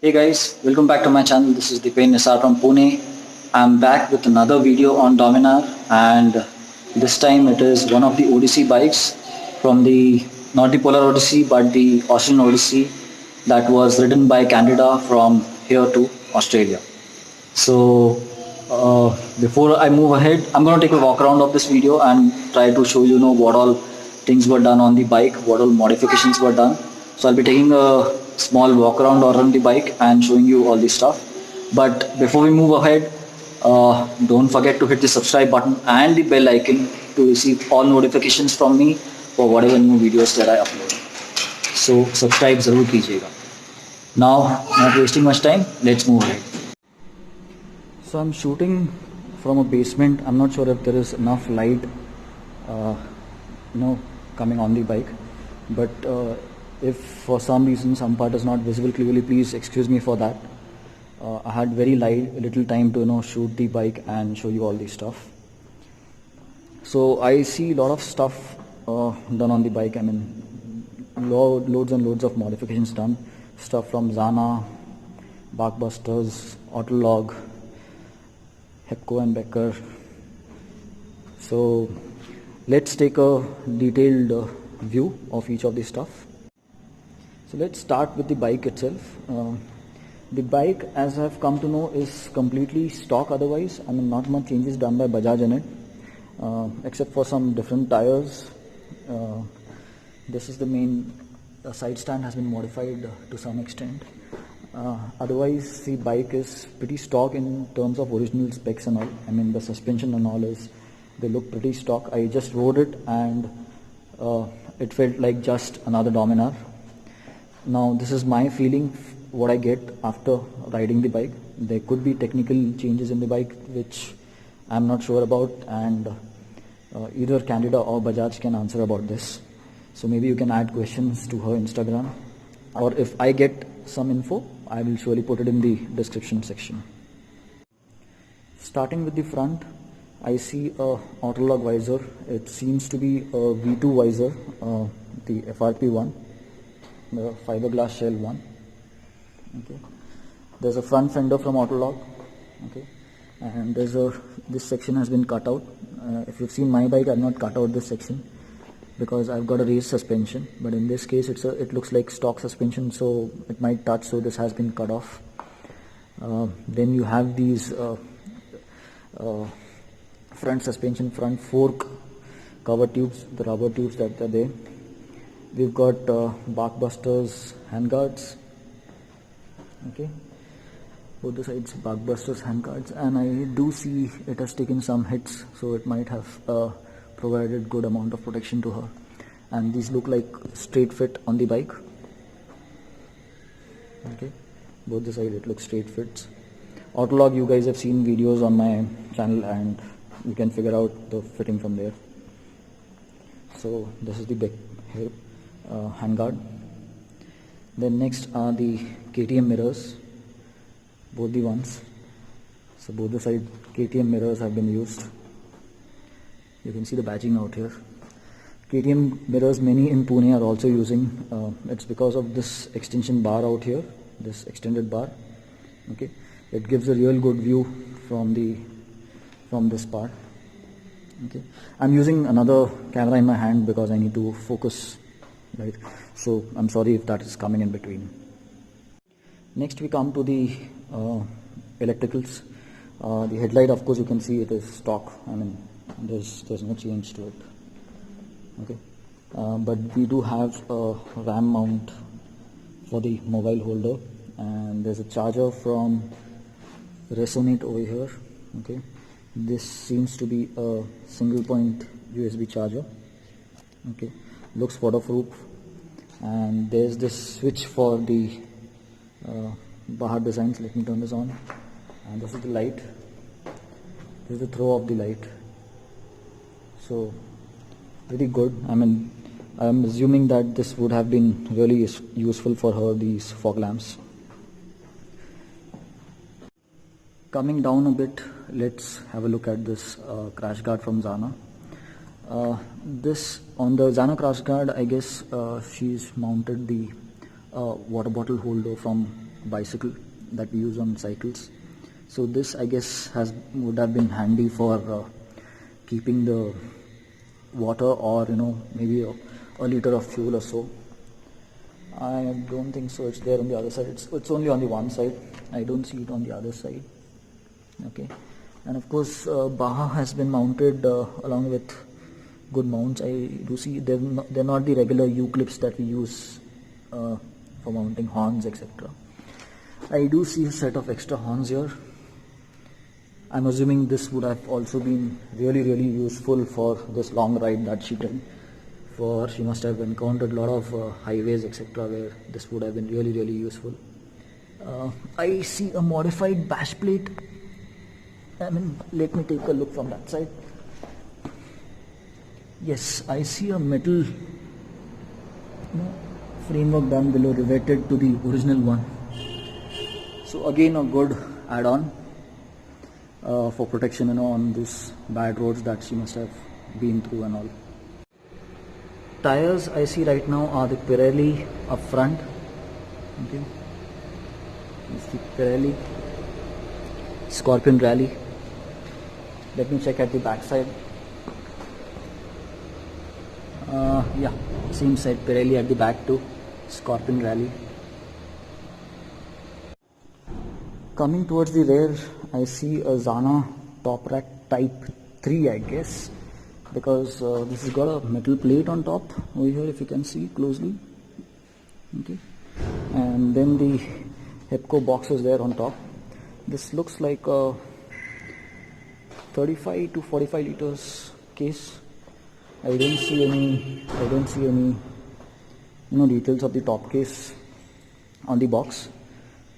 Hey guys, welcome back to my channel. This is Deepak from Pune. I'm back with another video on Dominar, and this time it is one of the Odyssey bikes from the, not the Polar Odyssey, but the Australian Odyssey that was ridden by Candida from here to Australia. So before I move ahead, I'm going to take a walk around of this video and try to show you know what all things were done on the bike, what all modifications were done. So I'll be taking a small walk around on the bike and showing you all this stuff. But before we move ahead, don't forget to hit the subscribe button and the bell icon to receive all notifications from me for whatever new videos that I upload. So subscribe जरूर कीजिएगा. Now, not wasting much time, let's move ahead. So I'm shooting from a basement. I'm not sure if there is enough light coming on the bike, but if for some reason some part is not visible clearly, please excuse me for that. I had very little time to shoot the bike and show you all this stuff. So I see a lot of stuff done on the bike. I mean, loads and loads of modifications done. Stuff from Zana, Barkbusters, Autolog, Hepco and Becker. So let's take a detailed view of each of these stuff. So let's start with the bike itself. The bike, as I've come to know, is completely stock otherwise. I mean, not much changes done by Bajaj in it, except for some different tires. This is the main side stand has been modified to some extent. Otherwise, the bike is pretty stock in terms of original specs and all. I mean, the suspension and all they look pretty stock. I just rode it and it felt like just another Dominar. Now, this is my feeling, what I get after riding the bike. There could be technical changes in the bike which I'm not sure about, and either Candida or Bajaj can answer about this. So maybe you can add questions to her Instagram, or if I get some info, I will surely put it in the description section. Starting with the front, I see a Autolog visor. It seems to be a V2 visor, the FRP one, the fiberglass shell one. Okay. There's a front fender from Autolog. Okay. And this section has been cut out. If you've seen my bike, I've not cut out this section because I've got a raised suspension, but in this case it looks like stock suspension, so it might touch, so this has been cut off. Then you have these front suspension, front fork cover tubes, the rubber tubes that are there. We've got Barkbusters handguards. Okay, both the sides Barkbusters handguards, and I do see it has taken some hits, so it might have provided good amount of protection to her. And these look like straight fit on the bike. Okay, both the side it looks straight fits. Autolog, you guys have seen videos on my channel and you can figure out the fitting from there. So this is the back here handguard. Then next are the Ktm mirrors, both the ones. So both the side Ktm mirrors have been used. You can see the badging out here. Ktm mirrors, many in Pune are also using. It's because of this extension bar out here, this extended bar. Okay, it gives a real good view from this part. Okay, I'm using another camera in my hand because I need to focus, right? So I'm sorry if that is coming in between. Next we come to the electricals. The headlight, of course, you can see it is stock. I mean, there's no change to it. Okay, but we do have a RAM mount for the mobile holder, and there's a charger from Resonate over here. Okay, this seems to be a single point USB charger. Okay, looks waterproof, and there's this switch for the Bahar designs. Let me turn this on, and this is the light. This is the throw of the light. So pretty good. I mean, I'm assuming that this would have been really useful for her, these fog lamps. Coming down a bit, let's have a look at this crash guard from Zana. This on the Zana crash guard, I guess she's mounted the water bottle holder from bicycle that we use on cycles. So this, I guess, would have been handy for keeping the water, or maybe a liter of fuel or so. I don't think so it's there on the other side. It's only on the one side. I don't see it on the other side. Okay, and of course Baha has been mounted along with good mounts. I do see they're not the regular U-clips that we use for mounting horns, etc. I do see a set of extra horns here. I'm assuming this would have also been really useful for this long ride that she did. For she must have encountered a lot of highways, etc., where this would have been really useful. I see a modified bash plate. Let me take a look from that side. Yes, I see a metal framework down below, riveted to the original one. So again, a good add-on for protection, on these bad roads that she must have been through and all. Tires I see right now are the Pirelli up front. Okay, it's the Pirelli Scorpion Rally. Let me check at the back side. Yeah, same side, Pirelli at the back too, Scorpion Rally. Coming towards the rear, I see a Zana top rack type 3, I guess, because this has got a metal plate on top over here, if you can see closely. Okay, and then the Hepco box is there on top. This looks like a 35 to 45 liters case. I don't see any details of the top case on the box,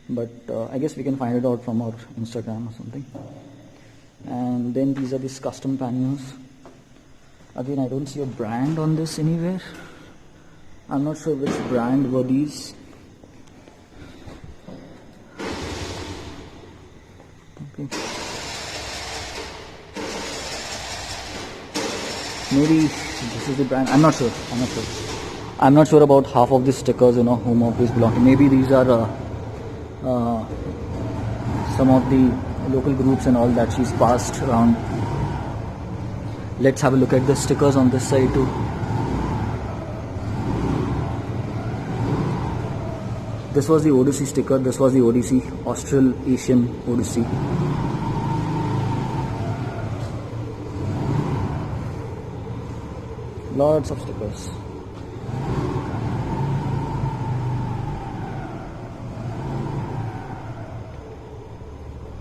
but I guess we can find it out from our Instagram or something. And then these are these custom panniers. Again, I don't see a brand on this anywhere. I'm not sure which brand were these. Okay. Maybe this is the brand. I'm not sure. I'm not sure about half of these stickers, whom of these belong to. Maybe these are some of the local groups and all that she's passed around. Let's have a look at the stickers on this side too. This was the Odyssey sticker. This was the Odyssey, Austral Asian Odyssey. Lots of stickers.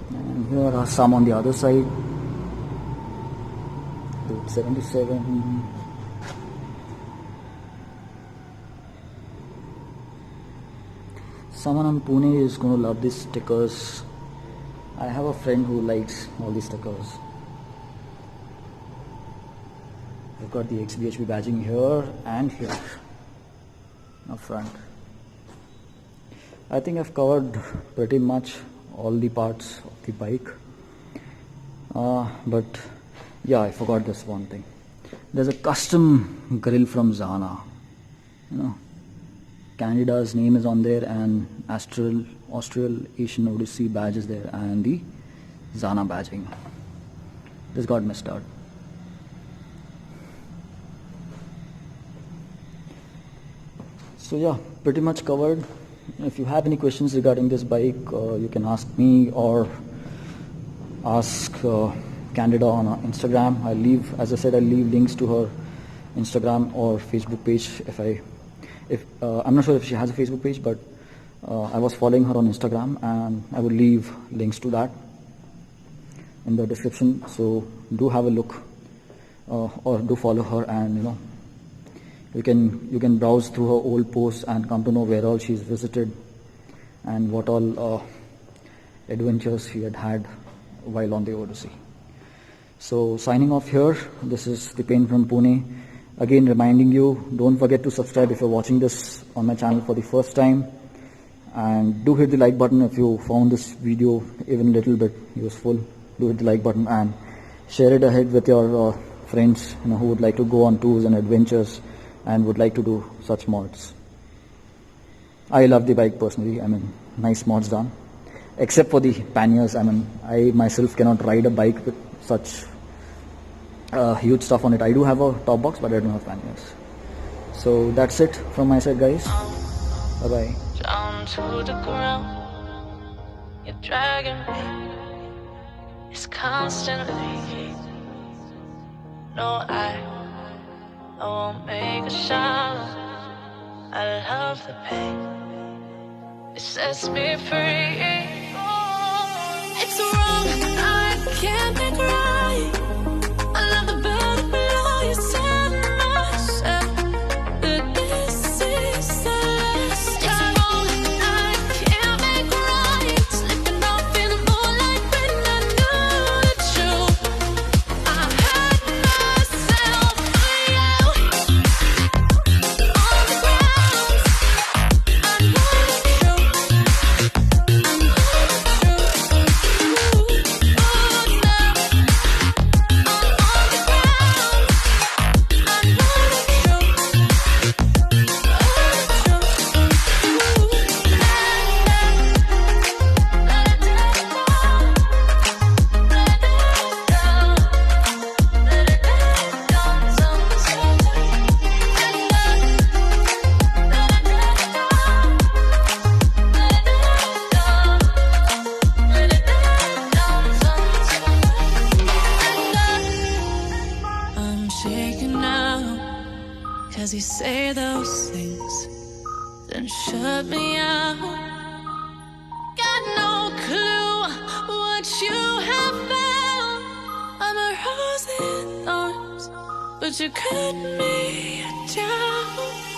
And here are some on the other side. 77. Someone on Pune is going to love these stickers. I have a friend who likes all these stickers. I've got the XBHB badging here and here up front. I think I've covered pretty much all the parts of the bike. But yeah, I forgot this one thing. There's a custom grill from Zana. Candida's name is on there, and Austral Asian Odyssey badge is there, and the Zana badging. This got missed out. So yeah, pretty much covered. If you have any questions regarding this bike, you can ask me or ask Candida on Instagram. I'll leave links to her Instagram or Facebook page. I'm not sure if she has a Facebook page, but I was following her on Instagram, and I will leave links to that in the description. So do have a look, or do follow her, and you can browse through her old posts and come to know where all she's visited and what all adventures she had while on the Odyssey. So signing off here, this is the Pain from Pune. Again, reminding you, don't forget to subscribe if you're watching this on my channel for the first time, and do hit the like button if you found this video even a little bit useful. Do hit the like button and share it ahead with your friends who would like to go on tours and adventures and would like to do such mods. I love the bike personally. I mean, nice mods done. Except for the panniers. I mean, I myself cannot ride a bike with such huge stuff on it. I do have a top box, but I don't have panniers. So that's it from my side, guys. Bye bye. Down to the ground, you're dragging me. It's constantly. No, I won't make a sound. I love the pain. It sets me free. It's wrong, I can't make right. I love the bird below you said myself. But this is the last time. It's wrong, I can't make right. Slipping off in the moonlight when I knew the truth. I hurt myself for you. On the ground, I know the truth. I know the truth. Oh no, I'm on the ground. I know the truth. I'm shaking now, 'cause you say those things, then shut me out. Got no clue what you have found. I'm a rose in thorns, but you cut me down.